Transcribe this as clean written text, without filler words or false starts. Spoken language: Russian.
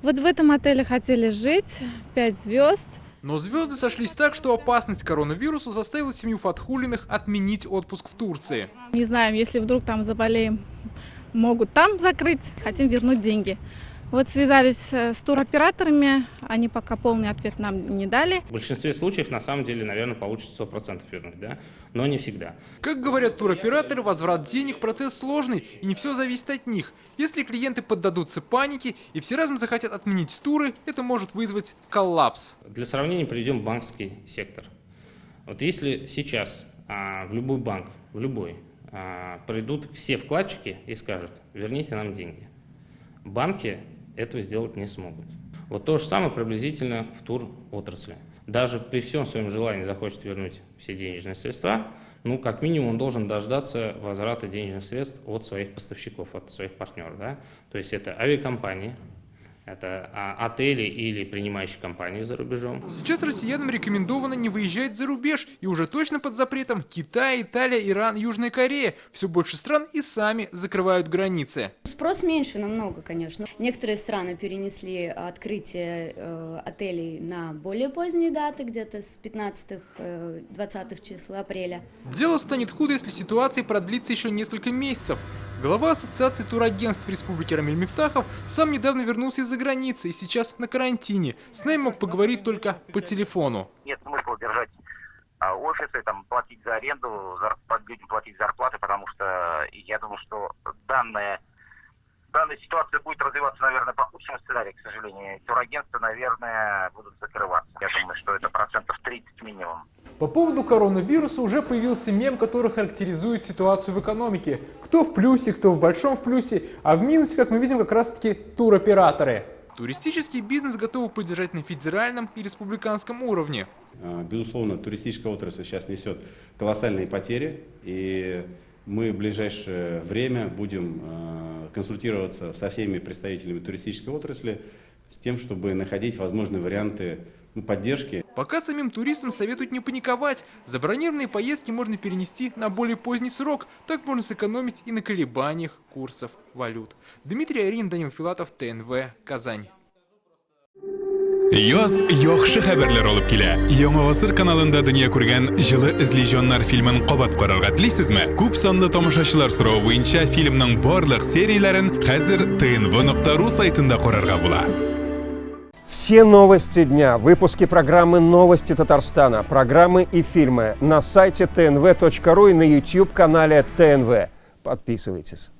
Вот в этом отеле хотели жить, 5 звезд. Но звезды сошлись так, что опасность коронавируса заставила семью Фатхуллиных отменить отпуск в Турции. Не знаем, если вдруг там заболеем, могут там закрыть. Хотим вернуть деньги. Вот связались с туроператорами, они пока полный ответ нам не дали. В большинстве случаев, на самом деле, наверное, получится 100% вернуть, да? Но не всегда. Как говорят туроператоры, возврат денег – процесс сложный, и не все зависит от них. Если клиенты поддадутся панике и все разом захотят отменить туры, это может вызвать коллапс. Для сравнения приведем банковский сектор. Вот если сейчас в любой банк, в любой, придут все вкладчики и скажут: верните нам деньги, банки этого сделать не смогут. Вот то же самое приблизительно в туротрасли. Даже при всем своем желании захочет вернуть все денежные средства, ну, как минимум, он должен дождаться возврата денежных средств от своих поставщиков, от своих партнеров. Да? То есть это авиакомпании, это отели или принимающие компании за рубежом. Сейчас россиянам рекомендовано не выезжать за рубеж, и уже точно под запретом Китай, Италия, Иран, Южная Корея. Все больше стран и сами закрывают границы. Спрос меньше намного, конечно. Некоторые страны перенесли открытие отелей на более поздние даты, где-то с 15-20 числа апреля. Дело станет худо, если ситуация продлится еще несколько месяцев. Глава Ассоциации турагентств Республики Рамиль Мифтахов сам недавно вернулся из-за границы и сейчас на карантине. С нами мог поговорить только по телефону. Нет смысла держать офисы, там, платить за аренду, людям платить зарплаты, потому что я думаю, что данная ситуация будет развиваться, наверное, по худшему сценарию, к сожалению. Турагентства, наверное, будут закрываться. Я думаю, что это 30% минимум. По поводу коронавируса уже появился мем, который характеризует ситуацию в экономике. Кто в плюсе, кто в большом в плюсе, а в минусе, как мы видим, как раз-таки туроператоры. Туристический бизнес готовы поддержать на федеральном и республиканском уровне. Безусловно, туристическая отрасль сейчас несет колоссальные потери, и мы в ближайшее время будем консультироваться со всеми представителями туристической отрасли с тем, чтобы находить возможные варианты поддержки. Пока самим туристам советуют не паниковать. Забронированные поездки можно перенести на более поздний срок. Так можно сэкономить и на колебаниях курсов валют. Дмитрий Арин, Данил Филатов, ТНВ, Казань. Yoz yaxshi xabarlar olib kela. Yangi asr kanalida dunyo ko'rgan Jili izleyjonlar filmin qobat qarorga tilaysizmi? Ko'p sonli tomoshachilar so'rovi bo'yicha filmning barliq seriyalarini hozir tnv.ru saytida ko'rarga bo'ladi. Все новости дня, выпуски программы «Новости Татарстана», программы и фильмы на сайте tnv.ru и на YouTube-канале ТНВ. Подписывайтесь.